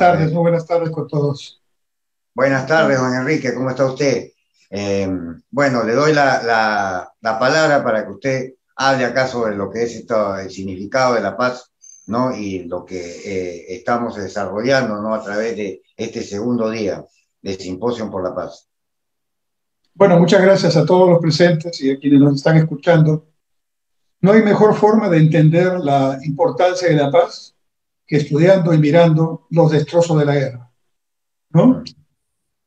A tardes, ver. muy buenas tardes con todos. Buenas tardes, don Enrique, ¿cómo está usted? Eh, bueno, le doy la palabra para que usted hable acá sobre lo que es esto, el significado de la paz, ¿no? Y lo que estamos desarrollando, ¿no? A través de este segundo día del Simposio por la Paz. Bueno, muchas gracias a todos los presentes y a quienes nos están escuchando. No hay mejor forma de entender la importancia de la paz que estudiando y mirando los destrozos de la guerra, ¿no?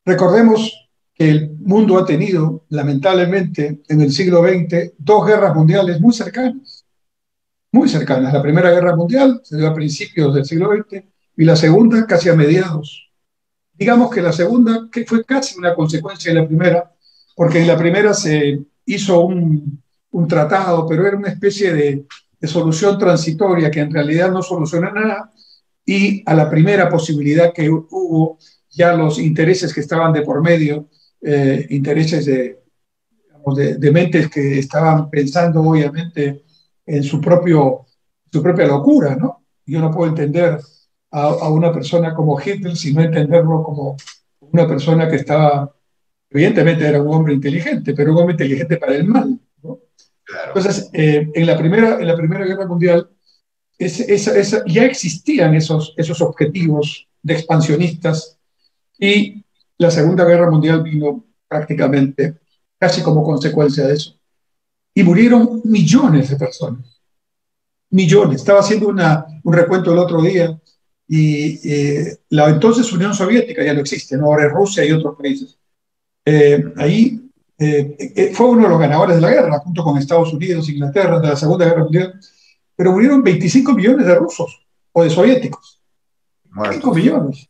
Recordemos que el mundo ha tenido, lamentablemente, en el siglo XX, dos guerras mundiales muy cercanas, muy cercanas. La Primera Guerra Mundial se dio a principios del siglo XX y la segunda casi a mediados. Digamos que la segunda que fue casi una consecuencia de la primera, porque en la primera se hizo un tratado, pero era una especie de solución transitoria que en realidad no soluciona nada, y a la primera posibilidad que hubo, ya los intereses que estaban de por medio, intereses digamos, de mentes que estaban pensando obviamente en su propia locura, ¿no? Yo no puedo entender a una persona como Hitler sino entenderlo como una persona que estaba, evidentemente era un hombre inteligente, pero un hombre inteligente para el mal, ¿no? Claro, Entonces, en la primera Guerra Mundial ya existían esos objetivos de expansionistas, y la Segunda Guerra Mundial vino prácticamente casi como consecuencia de eso. Y murieron millones de personas, millones. Estaba haciendo un recuento el otro día y la entonces Unión Soviética ya no existe, ¿no? Ahora es Rusia y otros países. Ahí fue uno de los ganadores de la guerra, junto con Estados Unidos, Inglaterra, de la Segunda Guerra Mundial, pero murieron 25 millones de rusos o de soviéticos, 5 muertos. millones,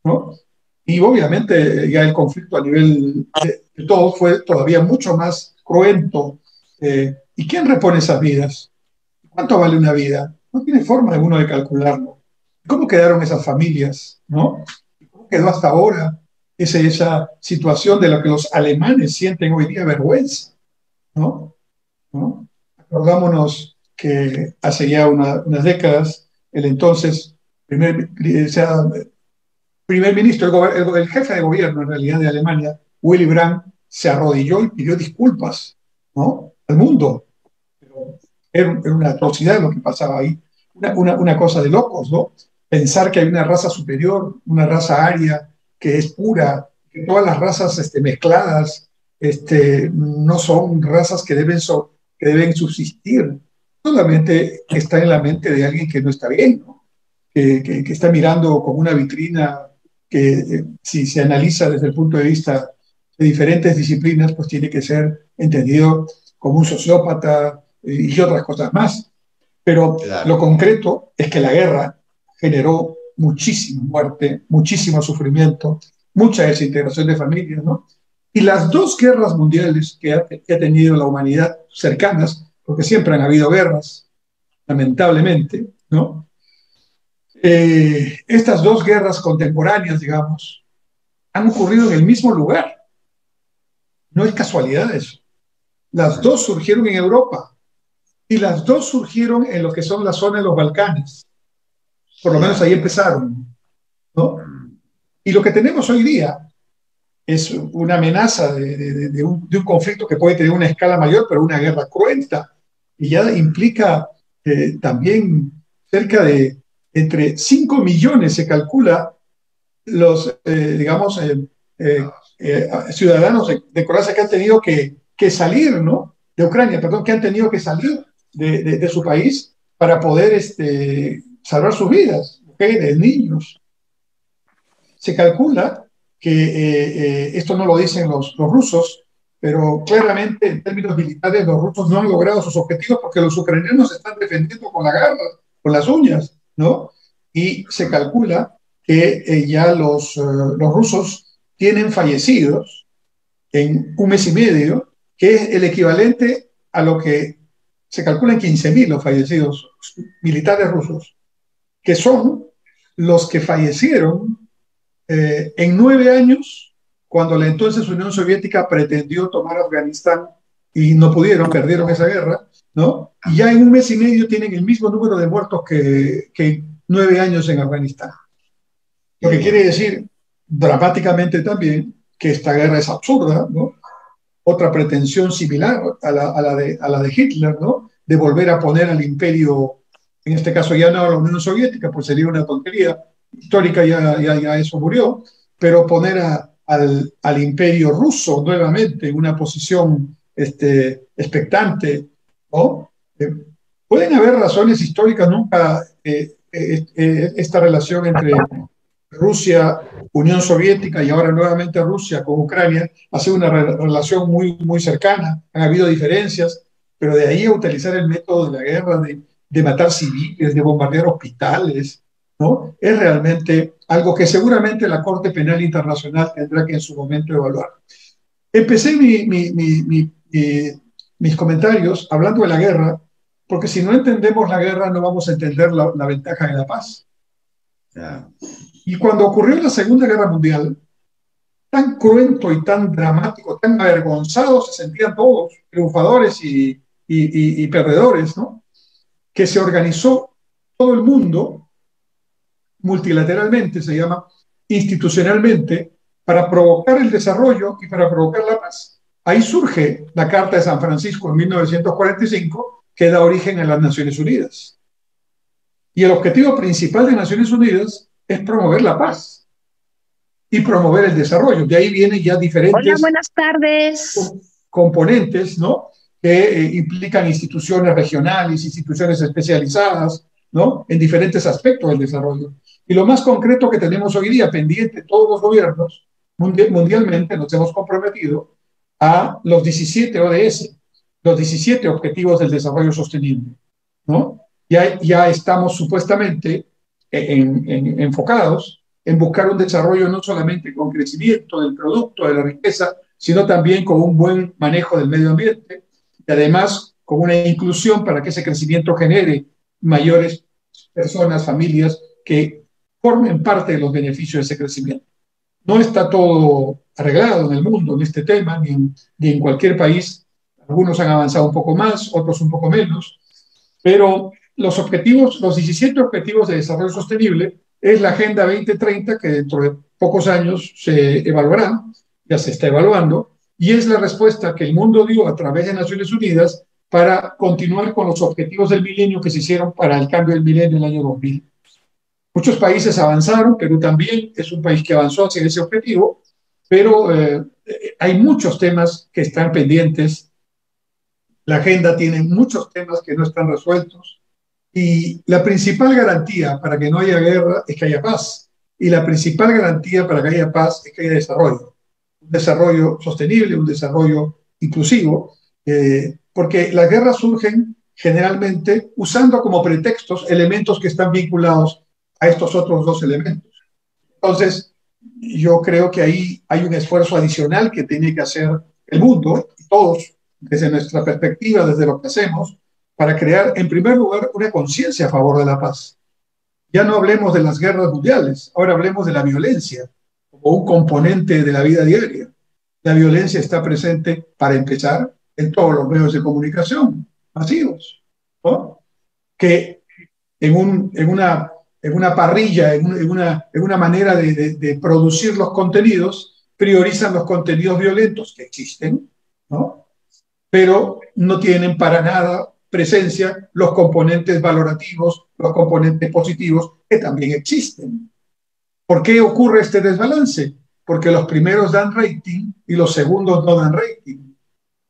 ¿no? Y obviamente ya el conflicto a nivel de todo fue todavía mucho más cruento. ¿Y quién repone esas vidas? ¿Cuánto vale una vida? No tiene forma alguno de calcularlo. ¿Cómo quedaron esas familias? ¿No? ¿Cómo quedó hasta ahora esa situación de la que los alemanes sienten hoy día vergüenza? ¿No? ¿No? Acordámonos que hace ya unas décadas el entonces o sea, primer ministro, el jefe de gobierno en realidad de Alemania, Willy Brandt, se arrodilló y pidió disculpas, ¿no? Al mundo. Pero era una atrocidad lo que pasaba ahí, una cosa de locos, ¿no? Pensar que hay una raza superior, una raza aria, que es pura, que todas las razas mezcladas no son razas que deben subsistir. Solamente está en la mente de alguien que no está bien, ¿no? Que está mirando como una vitrina que si se analiza desde el punto de vista de diferentes disciplinas, pues tiene que ser entendido como un sociópata y otras cosas más. Pero lo Claro. concreto es que la guerra generó muchísima muerte, muchísimo sufrimiento, mucha desintegración de familias, ¿no? Y las dos guerras mundiales que ha tenido la humanidad cercanas, porque siempre han habido guerras, lamentablemente, ¿no? Estas dos guerras contemporáneas, digamos, han ocurrido en el mismo lugar. No es casualidad eso. Las dos surgieron en Europa y las dos surgieron en lo que son la zona de los Balcanes. Por lo menos Ya. ahí empezaron, ¿no? Y lo que tenemos hoy día es una amenaza de un conflicto que puede tener una escala mayor, pero una guerra cruenta. Y ya implica también cerca de entre 5 millones, se calcula, los, digamos, ciudadanos de Croacia que han tenido que salir, ¿no? De Ucrania, perdón, que han tenido que salir de su país para poder salvar sus vidas, mujeres, niños. Se calcula que esto no lo dicen los rusos, pero claramente en términos militares los rusos no han logrado sus objetivos porque los ucranianos se están defendiendo con la garra, con las uñas, ¿no? Y se calcula que ya los rusos tienen fallecidos en un mes y medio, que es el equivalente a lo que se calcula en 15.000 los fallecidos militares rusos, que son los que fallecieron en 9 años, cuando la entonces Unión Soviética pretendió tomar Afganistán y no pudieron, perdieron esa guerra, ¿no? Y ya en un mes y medio tienen el mismo número de muertos que 9 años en Afganistán. Lo que quiere decir dramáticamente también que esta guerra es absurda, ¿no? Otra pretensión similar a la de Hitler, ¿no? De volver a poner al imperio, en este caso ya no a la Unión Soviética, pues sería una tontería histórica, ya eso murió, pero poner al imperio ruso nuevamente en una posición expectante, ¿no? Pueden haber razones históricas, nunca esta relación entre Rusia, Unión Soviética y ahora nuevamente Rusia con Ucrania ha sido una relación muy cercana, han habido diferencias, pero de ahí a utilizar el método de la guerra, de matar civiles, de bombardear hospitales, ¿no? Es realmente algo que seguramente la Corte Penal Internacional tendrá que en su momento evaluar. Empecé mis comentarios hablando de la guerra, porque si no entendemos la guerra no vamos a entender la ventaja de la paz. Yeah. Y cuando ocurrió la Segunda Guerra Mundial, tan cruento y tan dramático, tan avergonzados se sentían todos, triunfadores y perdedores, ¿no? Que se organizó todo el mundo, multilateralmente se llama, institucionalmente, para provocar el desarrollo y para provocar la paz. Ahí surge la Carta de San Francisco en 1945, que da origen a las Naciones Unidas. Y el objetivo principal de Naciones Unidas es promover la paz y promover el desarrollo. De ahí vienen ya diferentes Hola, buenas tardes. Componentes, ¿no? Que implican instituciones regionales, instituciones especializadas, ¿no? En diferentes aspectos del desarrollo. Y lo más concreto que tenemos hoy día pendiente, todos los gobiernos mundialmente nos hemos comprometido a los 17 ODS, los 17 Objetivos del Desarrollo Sostenible, ¿no? Ya estamos supuestamente enfocados en buscar un desarrollo no solamente con crecimiento del producto, de la riqueza, sino también con un buen manejo del medio ambiente y además con una inclusión para que ese crecimiento genere mayores personas, familias que formen parte de los beneficios de ese crecimiento. No está todo arreglado en el mundo en este tema, ni en cualquier país. Algunos han avanzado un poco más, otros un poco menos, pero los objetivos, los 17 objetivos de desarrollo sostenible es la Agenda 2030 que dentro de pocos años se evaluará, ya se está evaluando, y es la respuesta que el mundo dio a través de Naciones Unidas para continuar con los objetivos del milenio que se hicieron para el cambio del milenio en el año 2000. Muchos países avanzaron, Perú también es un país que avanzó hacia ese objetivo, pero hay muchos temas que están pendientes. La agenda tiene muchos temas que no están resueltos. Y la principal garantía para que no haya guerra es que haya paz. Y la principal garantía para que haya paz es que haya desarrollo. Un desarrollo sostenible, un desarrollo inclusivo, porque las guerras surgen generalmente usando como pretextos elementos que están vinculados a estos otros dos elementos. Entonces, yo creo que ahí hay un esfuerzo adicional que tiene que hacer el mundo, todos, desde nuestra perspectiva, desde lo que hacemos, para crear, en primer lugar, una conciencia a favor de la paz. Ya no hablemos de las guerras mundiales, ahora hablemos de la violencia como un componente de la vida diaria. La violencia está presente, para empezar, en todos los medios de comunicación masivos, ¿no? Que en una parrilla, en una manera de producir los contenidos, priorizan los contenidos violentos que existen, ¿no? Pero no tienen para nada presencia los componentes valorativos, los componentes positivos que también existen. ¿Por qué ocurre este desbalance? Porque los primeros dan rating y los segundos no dan rating.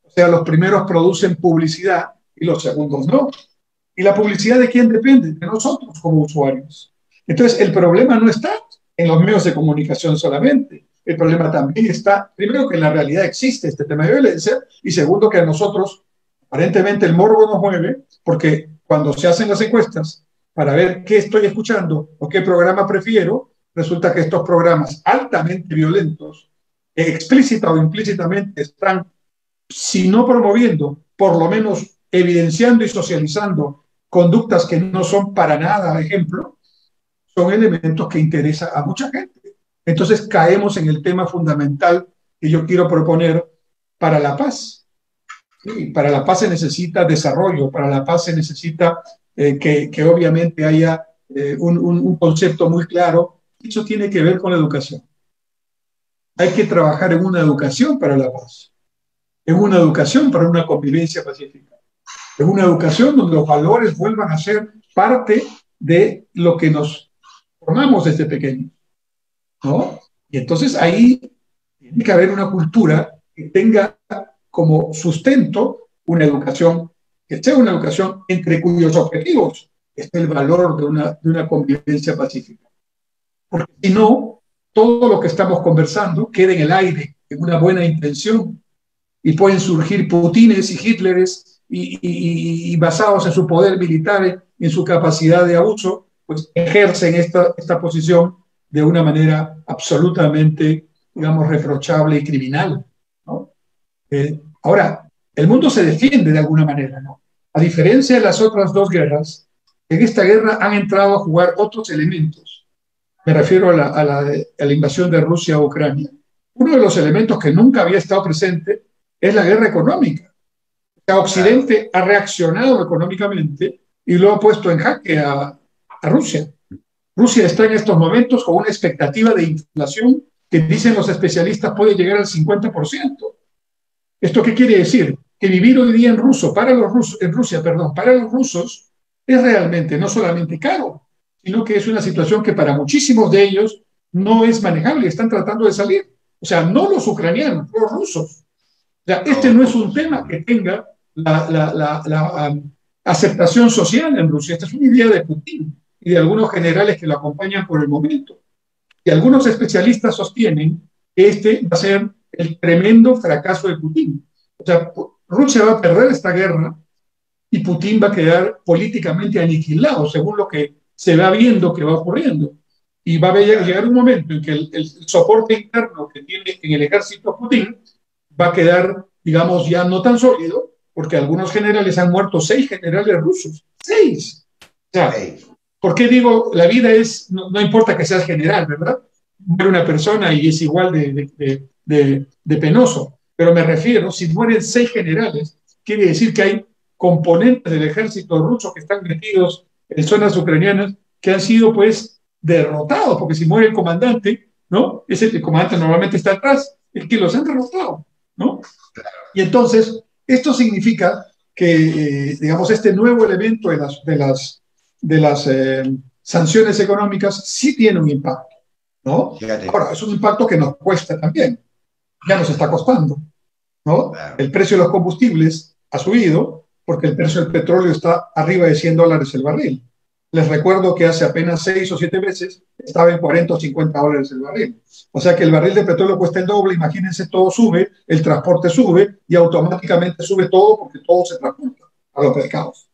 O sea, los primeros producen publicidad y los segundos no. ¿Y la publicidad de quién depende? De nosotros como usuarios. Entonces, el problema no está en los medios de comunicación solamente. El problema también está, primero, que en la realidad existe este tema de violencia y segundo, que a nosotros, aparentemente, el morbo nos mueve porque cuando se hacen las encuestas para ver qué estoy escuchando o qué programa prefiero, resulta que estos programas altamente violentos, explícita o implícitamente, están, si no promoviendo, por lo menos evidenciando y socializando conductas que no son para nada ejemplo, son elementos que interesan a mucha gente. Entonces caemos en el tema fundamental que yo quiero proponer para la paz. Sí, para la paz se necesita desarrollo, para la paz se necesita que obviamente haya un concepto muy claro eso tiene que ver con la educación. Hay que trabajar en una educación para la paz, en una educación para una convivencia pacífica, en una educación donde los valores vuelvan a ser parte de lo que nos formamos desde pequeños, ¿no? Y entonces ahí tiene que haber una cultura que tenga como sustento una educación, que sea una educación entre cuyos objetivos esté el valor de una convivencia pacífica. Porque si no, todo lo que estamos conversando queda en el aire, en una buena intención, y pueden surgir Putines y Hitleres y basados en su poder militar, en su capacidad de abuso, pues ejercen esta posición de una manera absolutamente, digamos, reprochable y criminal, ¿no? Ahora, el mundo se defiende de alguna manera, ¿no? A diferencia de las otras dos guerras, en esta guerra han entrado a jugar otros elementos. Me refiero a la invasión de Rusia a Ucrania. Uno de los elementos que nunca había estado presente es la guerra económica. Occidente ha reaccionado económicamente y lo ha puesto en jaque a Rusia. Rusia está en estos momentos con una expectativa de inflación que dicen los especialistas puede llegar al 50%. ¿Esto qué quiere decir? Que vivir hoy día en Rusia, para los rusos es realmente no solamente caro, sino que es una situación que para muchísimos de ellos no es manejable, están tratando de salir. O sea, no los ucranianos, los rusos. O sea, este no es un tema que tenga la aceptación social en Rusia. Esta es una idea de Putin y de algunos generales que lo acompañan por el momento. Y algunos especialistas sostienen que este va a ser el tremendo fracaso de Putin. O sea, Rusia va a perder esta guerra y Putin va a quedar políticamente aniquilado, según lo que se va viendo que va ocurriendo. Y va a llegar un momento en que el soporte interno que tiene en el ejército Putin va a quedar, digamos, ya no tan sólido, porque algunos generales han muerto, 6 generales rusos. 6. O sea, ¿por qué digo la vida es, no importa que seas general, ¿verdad? Muere una persona y es igual de penoso. Pero me refiero, si mueren 6 generales, quiere decir que hay componentes del ejército ruso que están metidos en zonas ucranianas que han sido, pues, derrotados, porque si muere el comandante, ¿no? El comandante normalmente está atrás, es que los han derrotado, ¿no? Y entonces, esto significa que, digamos, este nuevo elemento de las sanciones económicas sí tiene un impacto, ¿no? Fíjate. Ahora, es un impacto que nos cuesta también, ya nos está costando, ¿no? Claro. El precio de los combustibles ha subido porque el precio del petróleo está arriba de $100 el barril. Les recuerdo que hace apenas 6 o 7 meses estaba en 40 o 50 dólares el barril. O sea que el barril de petróleo cuesta el doble, imagínense, todo sube, el transporte sube y automáticamente sube todo porque todo se transporta a los mercados.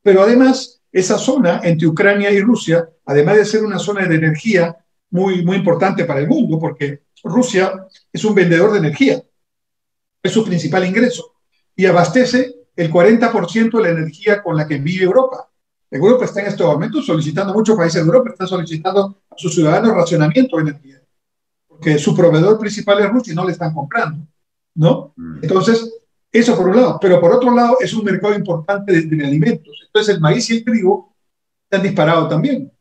Pero además, esa zona entre Ucrania y Rusia, además de ser una zona de energía muy, muy importante para el mundo, porque Rusia es un vendedor de energía, es su principal ingreso, y abastece el 40% de la energía con la que vive Europa. Europa está en estos momentos solicitando, muchos países de Europa están solicitando a sus ciudadanos racionamiento de energía, porque su proveedor principal es Rusia y no le están comprando, ¿no? Entonces, eso por un lado, pero por otro lado es un mercado importante de alimentos. Entonces el maíz y el trigo están disparados también.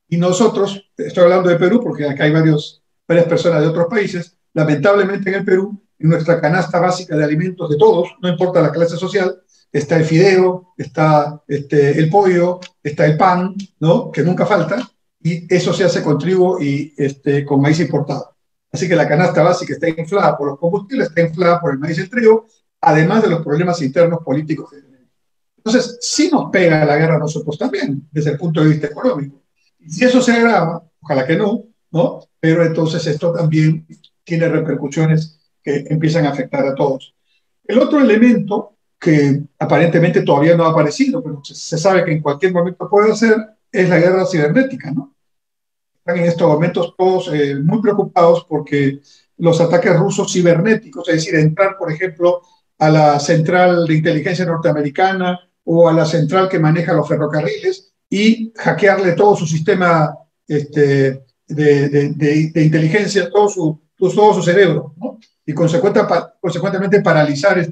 Y nosotros, estoy hablando de Perú porque acá hay varias personas de otros países, lamentablemente en el Perú, en nuestra canasta básica de alimentos de todos, no importa la clase social, está el fideo, está el pollo, está el pan, ¿no? Que nunca falta, y eso se hace con trigo y con maíz importado. Así que la canasta básica está inflada por los combustibles, está inflada por el maíz y el trigo, además de los problemas internos políticos que tenemos. Entonces, sí nos pega la guerra a nosotros también, desde el punto de vista económico. Y si eso se agrava, ojalá que no, ¿no? Pero entonces esto también tiene repercusiones que empiezan a afectar a todos. El otro elemento que aparentemente todavía no ha aparecido, pero se sabe que en cualquier momento puede ser, es la guerra cibernética, ¿no? Están en estos momentos todos muy preocupados porque los ataques rusos cibernéticos, es decir, entrar, por ejemplo, a la central de inteligencia norteamericana o a la central que maneja los ferrocarriles y hackearle todo su sistema de inteligencia, todo su cerebro, ¿no? Y consecuentemente paralizar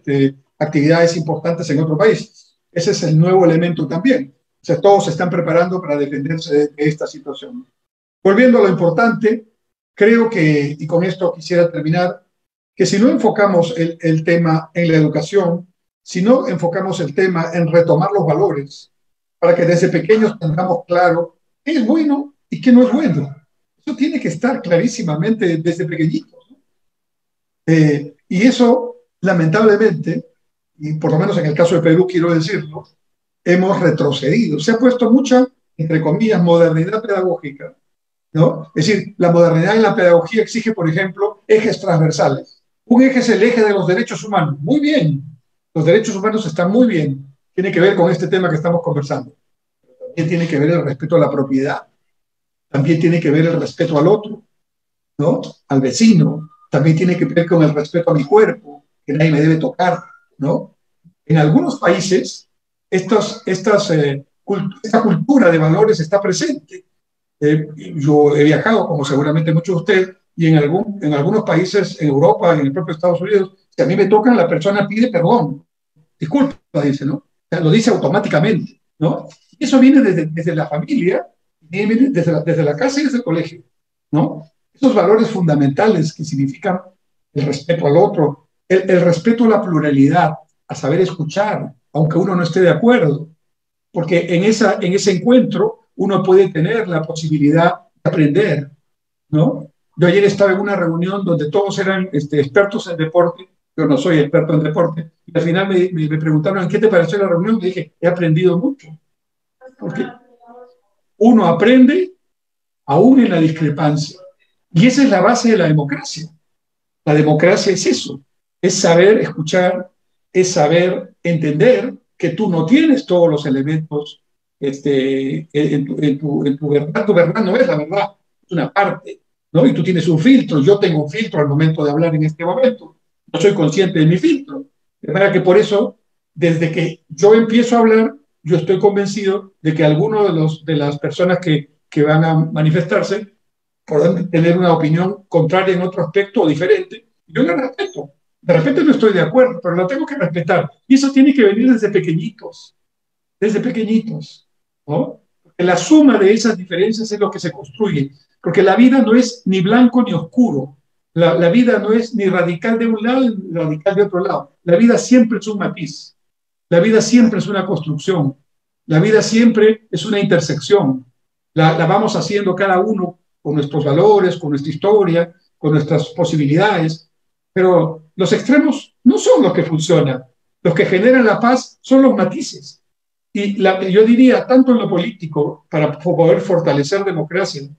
actividades importantes en otro país. Ese es el nuevo elemento también. O sea, todos se están preparando para defenderse de esta situación. volviendo a lo importante, creo que, y con esto quisiera terminar, que si no enfocamos el tema en la educación, si no enfocamos el tema en retomar los valores, para que desde pequeños tengamos claro qué es bueno y qué no es bueno. Eso tiene que estar clarísimamente desde pequeñitos. Y eso, lamentablemente, y por lo menos en el caso de Perú quiero decirlo, hemos retrocedido. Se ha puesto mucha, entre comillas, modernidad pedagógica, ¿no? Es decir, la modernidad en la pedagogía exige, por ejemplo, ejes transversales. Un eje es el eje de los derechos humanos. Muy bien, los derechos humanos están muy bien. Tiene que ver con este tema que estamos conversando. También tiene que ver el respeto a la propiedad. También tiene que ver el respeto al otro, ¿no? Al vecino. También tiene que ver con el respeto a mi cuerpo, que nadie me debe tocar, ¿no? En algunos países, esta cultura de valores está presente. Yo he viajado, como seguramente muchos de ustedes, y en algunos países, en Europa, en el propio Estados Unidos, si a mí me tocan, la persona pide perdón. Disculpa, dice, ¿no? O sea, lo dice automáticamente, ¿no? Y eso viene desde la familia, viene desde la casa y desde el colegio, ¿no? Esos valores fundamentales que significan el respeto al otro, el respeto a la pluralidad, a saber escuchar, aunque uno no esté de acuerdo, porque en ese encuentro uno puede tener la posibilidad de aprender, ¿no? Yo ayer estaba en una reunión donde todos eran expertos en deporte, yo no soy experto en deporte, y al final me preguntaron, ¿qué te pareció la reunión? Y dije, he aprendido mucho, porque uno aprende aún en la discrepancia, y esa es la base de la democracia. La democracia es eso, es saber escuchar, es saber entender que tú no tienes todos los elementos en tu verdad. Tu verdad no es la verdad, es una parte, ¿no? Y tú tienes un filtro, yo tengo un filtro al momento de hablar en este momento, no soy consciente de mi filtro. De manera que por eso, desde que yo empiezo a hablar, yo estoy convencido de que algunos de las personas que van a manifestarse podrán tener una opinión contraria en otro aspecto o diferente. Yo la respeto. De repente no estoy de acuerdo, pero la tengo que respetar. Y eso tiene que venir desde pequeñitos, ¿no? Porque la suma de esas diferencias es lo que se construye. Porque la vida no es ni blanco ni oscuro. La vida no es ni radical de un lado ni radical de otro lado. La vida siempre es un matiz. La vida siempre es una construcción. La vida siempre es una intersección. La vamos haciendo cada uno con nuestros valores, con nuestra historia, con nuestras posibilidades. Pero los extremos no son los que funcionan. Los que generan la paz son los matices. Y yo diría, tanto en lo político, para poder fortalecer democracia,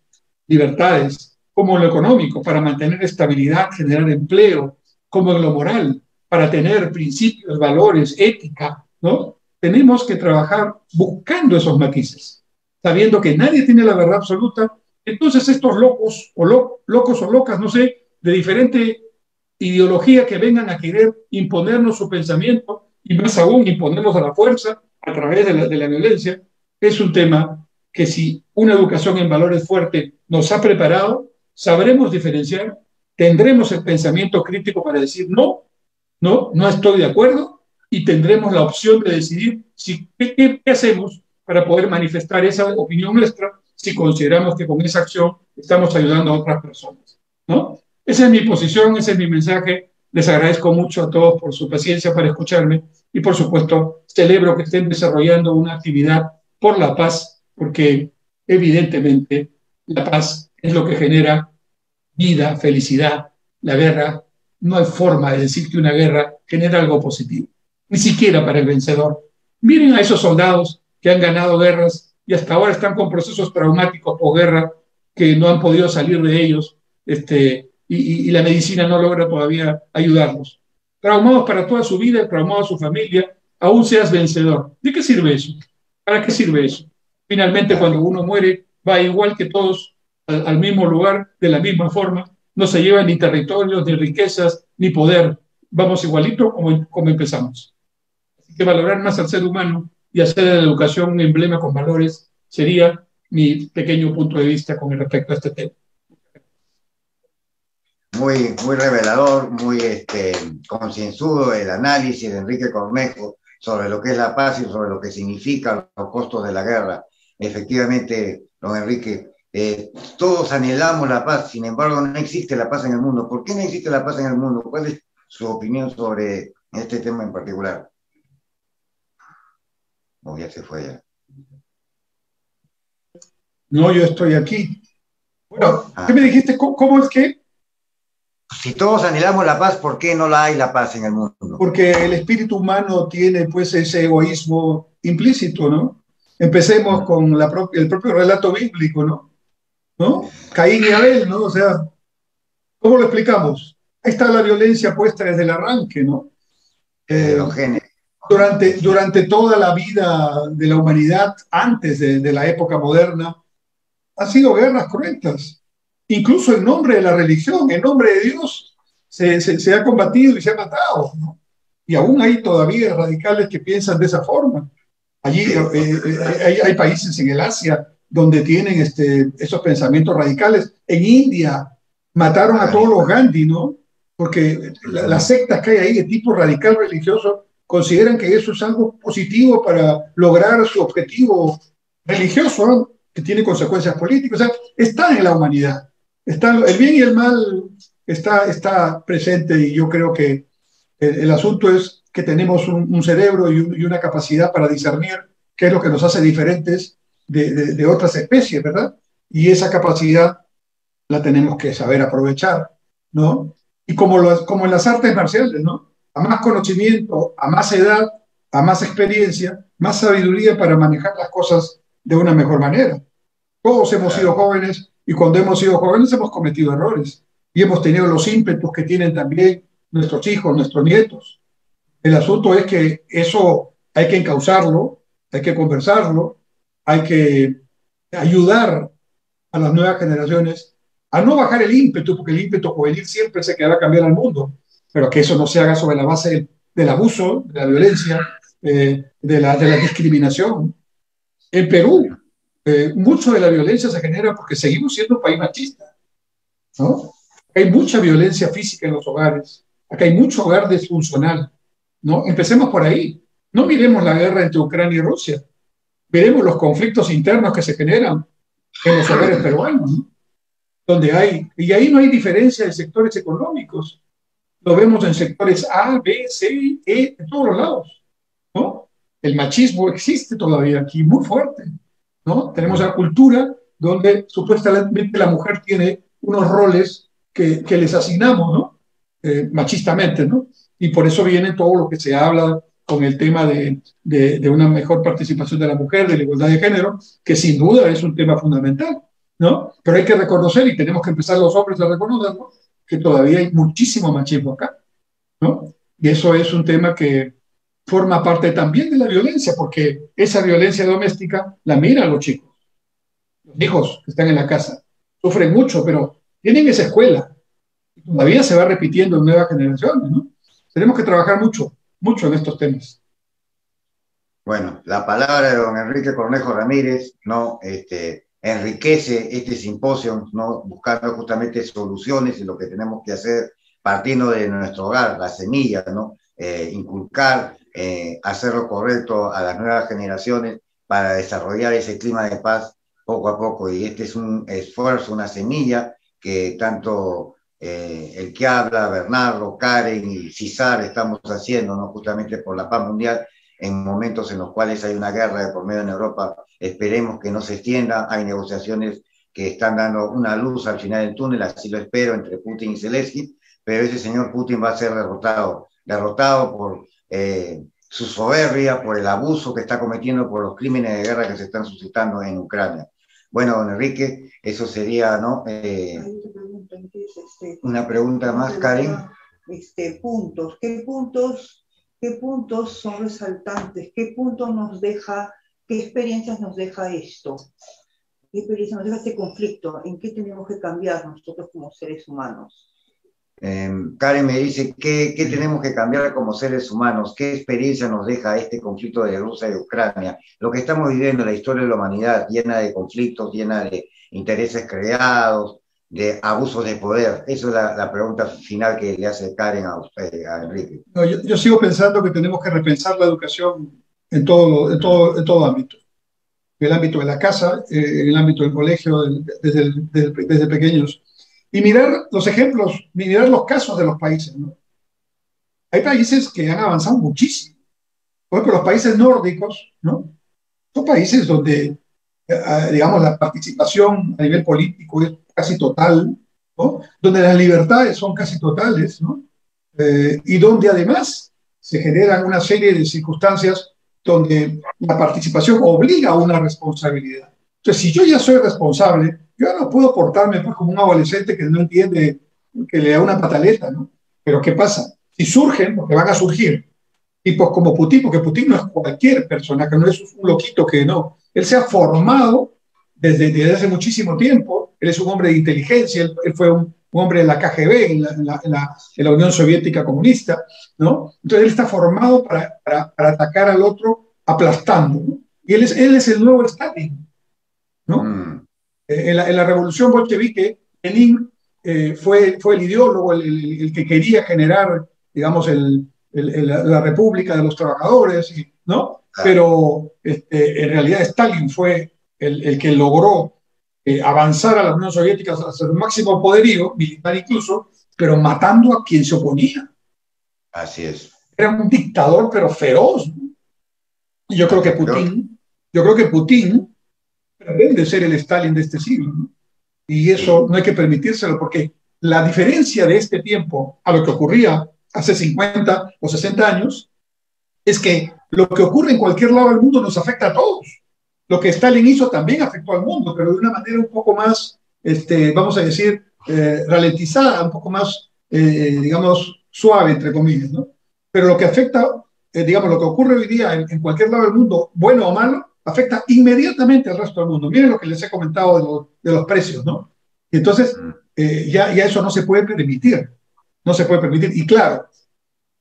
libertades, como en lo económico, para mantener estabilidad, generar empleo, como en lo moral, para tener principios, valores, ética, ¿no? Tenemos que trabajar buscando esos matices, sabiendo que nadie tiene la verdad absoluta. Entonces estos locos o locas, no sé, de diferente ideología que vengan a querer imponernos su pensamiento y más aún imponernos a la fuerza a través de la violencia, es un tema que si una educación en valores fuerte nos ha preparado, sabremos diferenciar, tendremos el pensamiento crítico para decir no estoy de acuerdo y tendremos la opción de decidir qué hacemos para poder manifestar esa opinión nuestra si consideramos que con esa acción estamos ayudando a otras personas, ¿no? Esa es mi posición, ese es mi mensaje. Les agradezco mucho a todos por su paciencia para escucharme y, por supuesto, celebro que estén desarrollando una actividad por la paz, porque evidentemente la paz es lo que genera vida, felicidad. La guerra, no hay forma de decir que una guerra genera algo positivo, ni siquiera para el vencedor. Miren a esos soldados que han ganado guerras y hasta ahora están con procesos traumáticos posguerra que no han podido salir de ellos, y la medicina no logra todavía ayudarlos. Traumados para toda su vida, traumados a su familia, aún seas vencedor. ¿De qué sirve eso? ¿Para qué sirve eso? Finalmente, cuando uno muere, va igual que todos al mismo lugar, de la misma forma. No se lleva ni territorios, ni riquezas, ni poder. Vamos igualito como empezamos. Así que valorar más al ser humano y hacer de la educación un emblema con valores sería mi pequeño punto de vista con respecto a este tema. Muy, muy revelador, muy concienzudo el análisis de Enrique Cornejo sobre lo que es la paz y sobre lo que significan los costos de la guerra. Efectivamente, don Enrique, todos anhelamos la paz, sin embargo no existe la paz en el mundo. ¿Por qué no existe la paz en el mundo? ¿Cuál es su opinión sobre este tema en particular? Oh, ya se fue ya. No, yo estoy aquí. Bueno, ¿qué Ah. me dijiste? ¿Cómo es que? Si todos anhelamos la paz, ¿por qué no la hay la paz en el mundo? Porque el espíritu humano tiene pues ese egoísmo implícito, ¿no? Empecemos con el propio relato bíblico, ¿no? ¿No? Caín y Abel, ¿no? O sea, ¿cómo lo explicamos? Ahí está la violencia puesta desde el arranque, ¿no? Desde Eh, los genes. durante toda la vida de la humanidad, antes de la época moderna, han sido guerras cruentas. Incluso en nombre de la religión, en nombre de Dios, se ha combatido y se ha matado, ¿no? Y aún hay todavía radicales que piensan de esa forma. Allí hay países en el Asia donde tienen esos pensamientos radicales. En India mataron a todos los Gandhi, ¿no? Porque las sectas que hay ahí de tipo radical religioso consideran que eso es algo positivo para lograr su objetivo religioso, ¿no? Que tiene consecuencias políticas. O sea, está en la humanidad. El bien y el mal está presente y yo creo que el asunto es que tenemos un cerebro y una capacidad para discernir qué es lo que nos hace diferentes de otras especies, ¿verdad? Y esa capacidad la tenemos que saber aprovechar, ¿no? Y como en las artes marciales, ¿no? A más conocimiento, a más edad, a más experiencia, más sabiduría para manejar las cosas de una mejor manera. Todos hemos sido jóvenes y cuando hemos sido jóvenes hemos cometido errores y hemos tenido los ímpetus que tienen también nuestros hijos, nuestros nietos. El asunto es que eso hay que encauzarlo, hay que conversarlo, hay que ayudar a las nuevas generaciones a no bajar el ímpetu, porque el ímpetu juvenil siempre se quedará a cambiar al mundo, pero que eso no se haga sobre la base del abuso, de la violencia, de la discriminación. En Perú, mucho de la violencia se genera porque seguimos siendo un país machista, ¿no? Hay mucha violencia física en los hogares, acá hay mucho hogar disfuncional, ¿no? Empecemos por ahí. No miremos la guerra entre Ucrania y Rusia, miremos los conflictos internos que se generan en los hogares peruanos, ¿no? Y ahí no hay diferencia de sectores económicos, lo vemos en sectores A, B, C, E, en todos los lados, ¿no? El machismo existe todavía aquí muy fuerte, ¿no? Tenemos la cultura donde supuestamente la mujer tiene unos roles que les asignamos, ¿no? Machistamente, ¿no? Y por eso viene todo lo que se habla con el tema de una mejor participación de la mujer, de la igualdad de género, que sin duda es un tema fundamental, ¿no? Pero hay que reconocer, y tenemos que empezar los hombres a reconocerlo, que todavía hay muchísimo machismo acá, ¿no? Y eso es un tema que forma parte también de la violencia, porque esa violencia doméstica la miran los chicos, los hijos que están en la casa, sufren mucho, pero tienen esa escuela, y todavía se va repitiendo en nuevas generaciones, ¿no? Tenemos que trabajar mucho, mucho en estos temas. Bueno, la palabra de don Enrique Cornejo Ramírez, ¿no? Enriquece este simposio, ¿no? Buscando justamente soluciones y lo que tenemos que hacer partiendo de nuestro hogar, la semilla, ¿no? Inculcar, hacer lo correcto a las nuevas generaciones para desarrollar ese clima de paz poco a poco. Y este es un esfuerzo, una semilla que tanto el que habla, Bernardo, Karen y César estamos haciendo, ¿no? Justamente por la paz mundial en momentos en los cuales hay una guerra de por medio en Europa. Esperemos que no se extienda. Hay negociaciones que están dando una luz al final del túnel, así lo espero, entre Putin y Zelensky, pero ese señor Putin va a ser derrotado por su soberbia, por el abuso que está cometiendo, por los crímenes de guerra que se están suscitando en Ucrania. Bueno, don Enrique, eso sería, ¿no? Una pregunta más, Karen. Puntos. ¿Qué puntos son resaltantes? ¿Qué puntos nos deja, qué experiencias nos deja esto? ¿Qué experiencia nos deja este conflicto? ¿En qué tenemos que cambiar nosotros como seres humanos? Karen me dice, ¿qué tenemos que cambiar como seres humanos? ¿Qué experiencia nos deja este conflicto de Rusia y Ucrania? Lo que estamos viviendo, la historia de la humanidad, llena de conflictos, llena de intereses creados, de abusos de poder. Esa es la pregunta final que le hace Karen a usted, a Enrique. No, yo sigo pensando que tenemos que repensar la educación en todo ámbito. en el ámbito de la casa, en el ámbito del colegio, desde pequeños, y mirar los ejemplos, mirar los casos de los países, ¿no? Hay países que han avanzado muchísimo. Por ejemplo, los países nórdicos, ¿no? Son países donde, digamos, la participación a nivel político es casi total, ¿no? Donde las libertades son casi totales, ¿no? Y donde además se generan una serie de circunstancias donde la participación obliga a una responsabilidad. Entonces, si yo ya soy responsable, yo no puedo portarme pues, como un adolescente que no entiende, que le da una pataleta, ¿no? Pero ¿qué pasa? Si surgen, porque van a surgir, tipos como Putin, porque Putin no es cualquier persona, que no es un loquito que no. Él se ha formado desde hace muchísimo tiempo, él es un hombre de inteligencia, él fue un hombre de la KGB, en la Unión Soviética comunista, ¿no? Entonces él está formado para atacar al otro aplastando, ¿no? Y él es el nuevo Stalin, ¿no? En la revolución bolchevique, Lenin fue el ideólogo, el que quería generar, digamos, la República de los Trabajadores, ¿no? Pero en realidad Stalin fue el que logró avanzar a la Unión Soviética hacia el máximo poderío, militar incluso, pero matando a quien se oponía. Así es. Era un dictador, pero feroz, ¿no? Y yo creo que Putin pretende ser el Stalin de este siglo, ¿no? Y eso no hay que permitírselo, porque la diferencia de este tiempo a lo que ocurría hace 50 o 60 años es que lo que ocurre en cualquier lado del mundo nos afecta a todos. Lo que Stalin hizo también afectó al mundo, pero de una manera un poco más, vamos a decir, ralentizada, un poco más, digamos, suave, entre comillas, ¿no? Pero lo que afecta, digamos, lo que ocurre hoy día en cualquier lado del mundo, bueno o malo, afecta inmediatamente al resto del mundo. Miren lo que les he comentado de los precios, ¿no? Y entonces, ya eso no se puede permitir. No se puede permitir. Y claro,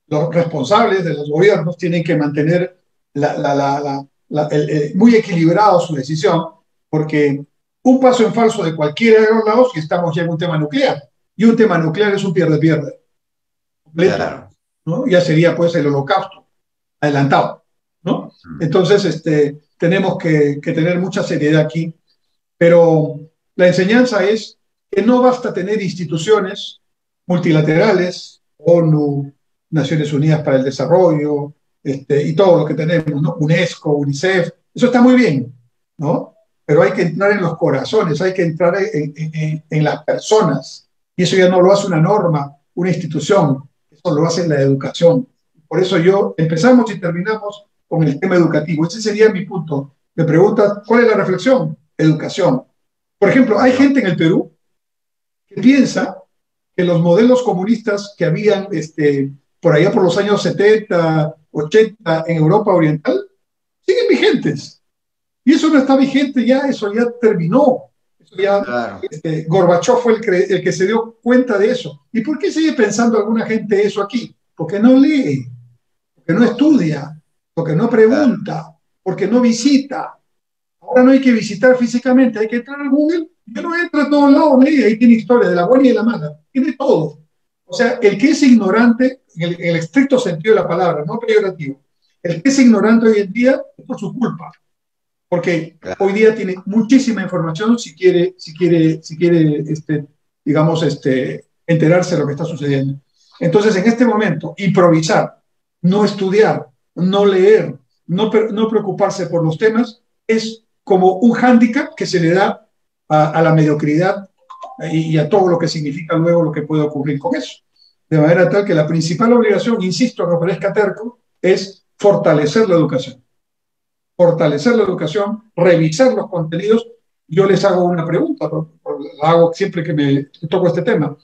los responsables de los gobiernos tienen que mantener muy equilibrado su decisión, porque un paso en falso de cualquiera de los lados y estamos ya en un tema nuclear. Y un tema nuclear es un pierde-pierde. Claro. ¿No? Ya sería pues el holocausto adelantado, ¿no? Entonces, tenemos que tener mucha seriedad aquí, pero la enseñanza es que no basta tener instituciones multilaterales, ONU, Naciones Unidas para el Desarrollo, y todo lo que tenemos, ¿no? UNESCO, UNICEF, eso está muy bien, ¿no? Pero hay que entrar en los corazones, hay que entrar en las personas, y eso ya no lo hace una norma, una institución, eso lo hace la educación. Por eso empezamos y terminamos con el tema educativo. Ese sería mi punto. Me preguntas, ¿cuál es la reflexión? Educación. Por ejemplo, hay gente en el Perú que piensa que los modelos comunistas que habían por allá por los años 70, 80 en Europa Oriental siguen vigentes. Y eso no está vigente ya, eso ya terminó. Eso ya, claro. Gorbachov fue el que se dio cuenta de eso. ¿Y por qué sigue pensando alguna gente eso aquí? Porque no lee, porque no estudia, porque no pregunta, porque no visita. Ahora no hay que visitar físicamente, hay que entrar a Google. Yo no entro a todos lados, lee, ahí tiene historia de la buena y de la mala, tiene todo. O sea, el que es ignorante, en el estricto sentido de la palabra, no peyorativo, el que es ignorante hoy en día es por su culpa, porque hoy día tiene muchísima información si quiere digamos, enterarse de lo que está sucediendo. Entonces, en este momento, improvisar, no estudiar, no leer, no preocuparse por los temas, es como un hándicap que se le da a la mediocridad y a todo lo que significa luego lo que puede ocurrir con eso. De manera tal que la principal obligación, insisto, no parezca terco, es fortalecer la educación. Fortalecer la educación, revisar los contenidos. Yo les hago una pregunta, la hago siempre que me toco este tema.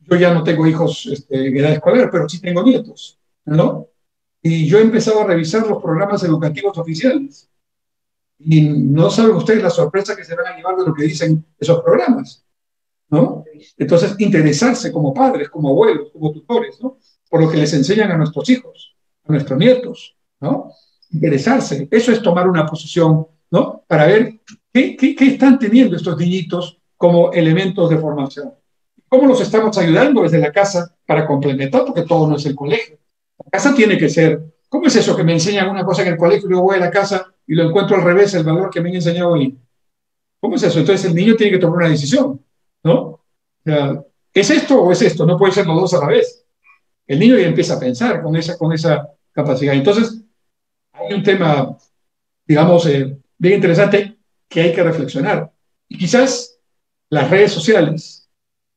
Yo ya no tengo hijos en edad escolar, pero sí tengo nietos, ¿no? Y yo he empezado a revisar los programas educativos oficiales. Y no saben ustedes la sorpresa que se van a llevar de lo que dicen esos programas, ¿no? Entonces, interesarse como padres, como abuelos, como tutores, ¿no? Por lo que les enseñan a nuestros hijos, a nuestros nietos, ¿no? Interesarse, eso es tomar una posición, ¿no? Para ver qué están teniendo estos niñitos como elementos de formación. ¿Cómo los estamos ayudando desde la casa para complementar? Porque todo no es el colegio. La casa tiene que ser ¿Cómo es eso que me enseñan una cosa en el colegio y luego voy a la casa y lo encuentro al revés, el valor que me han enseñado ahí? ¿Cómo es eso? Entonces el niño tiene que tomar una decisión, ¿no? O sea, ¿es esto o es esto? No puede ser los dos a la vez. El niño ya empieza a pensar con esa capacidad. Entonces, hay un tema, digamos, bien interesante que hay que reflexionar. Y quizás las redes sociales,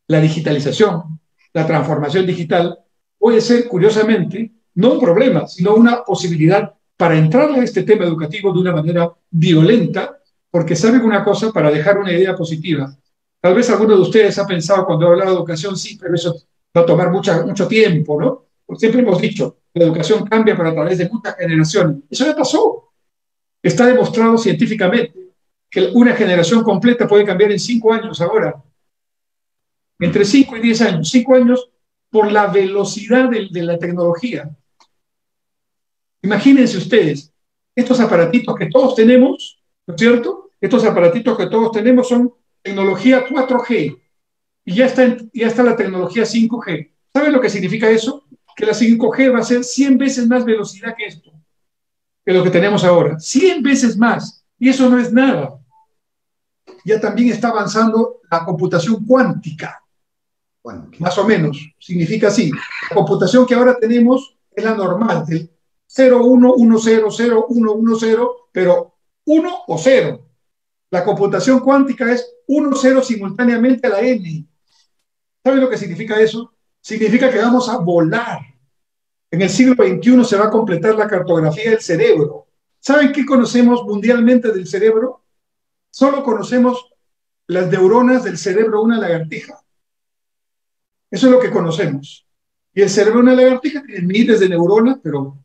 la digitalización, la transformación digital, puede ser, curiosamente, no un problema, sino una posibilidad para entrarle a este tema educativo de una manera violenta, porque saben una cosa, para dejar una idea positiva. Tal vez alguno de ustedes ha pensado cuando ha hablado de educación, sí, pero eso va a tomar mucho tiempo, ¿no? Porque siempre hemos dicho, la educación cambia, pero a través de muchas generaciones. Eso ya pasó. Está demostrado científicamente que una generación completa puede cambiar en 5 años ahora. Entre 5 y 10 años. 5 años por la velocidad de la tecnología. Imagínense ustedes, estos aparatitos que todos tenemos, ¿no es cierto? Estos aparatitos que todos tenemos son tecnología 4G y ya está la tecnología 5G. ¿Saben lo que significa eso? Que la 5G va a ser 100 veces más velocidad que esto, que lo que tenemos ahora. 100 veces más. Y eso no es nada. Ya también está avanzando la computación cuántica. Bueno, más o menos, significa así. La computación que ahora tenemos es la normal, del 0, 1, 1, 0, 0, 1, 1, 0, pero 1 o 0. La computación cuántica es 1, 0 simultáneamente a la n. ¿Saben lo que significa eso? Significa que vamos a volar. En el siglo XXI se va a completar la cartografía del cerebro. ¿Saben qué conocemos mundialmente del cerebro? Solo conocemos las neuronas del cerebro de una lagartija. Eso es lo que conocemos. Y el cerebro de una lagartija tiene miles de neuronas, pero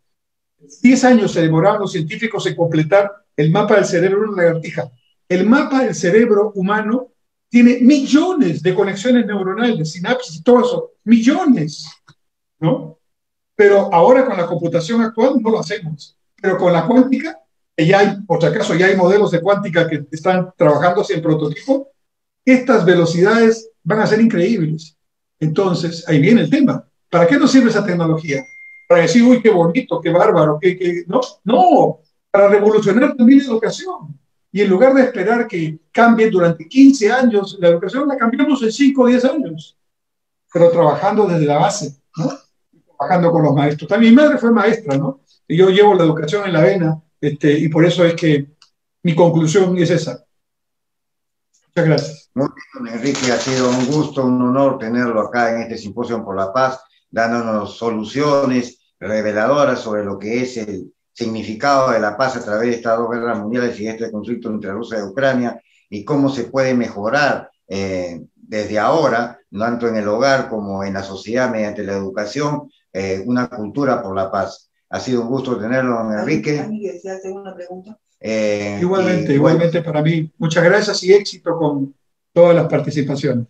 10 años se demoraron los científicos en completar el mapa del cerebro de una lagartija. El mapa del cerebro humano tiene millones de conexiones neuronales, sinapsis y todo eso, millones, ¿no? Pero ahora con la computación actual no lo hacemos. Pero con la cuántica, que ya hay, por si acaso, ya hay modelos de cuántica que están trabajándose en prototipo, estas velocidades van a ser increíbles. Entonces, ahí viene el tema. ¿Para qué nos sirve esa tecnología? Para decir, uy, qué bonito, qué bárbaro, no, no, para revolucionar también la educación. Y en lugar de esperar que cambie durante 15 años, la educación la cambiamos en 5 o 10 años, pero trabajando desde la base, ¿no? Trabajando con los maestros. También mi madre fue maestra, ¿no? Y yo llevo la educación en la vena, y por eso es que mi conclusión es esa. Muchas gracias. Muy bien, Enrique, ha sido un gusto, un honor tenerlo acá en este Simposio por la Paz, dándonos soluciones reveladoras sobre lo que es el significado de la paz a través de estas dos guerras mundiales y este conflicto entre Rusia y Ucrania, y cómo se puede mejorar desde ahora, tanto en el hogar como en la sociedad, mediante la educación, una cultura por la paz. Ha sido un gusto tenerlo, don Enrique. ¿Deseas hacer una pregunta? Igualmente, igualmente para mí. Muchas gracias y éxito con todas las participaciones.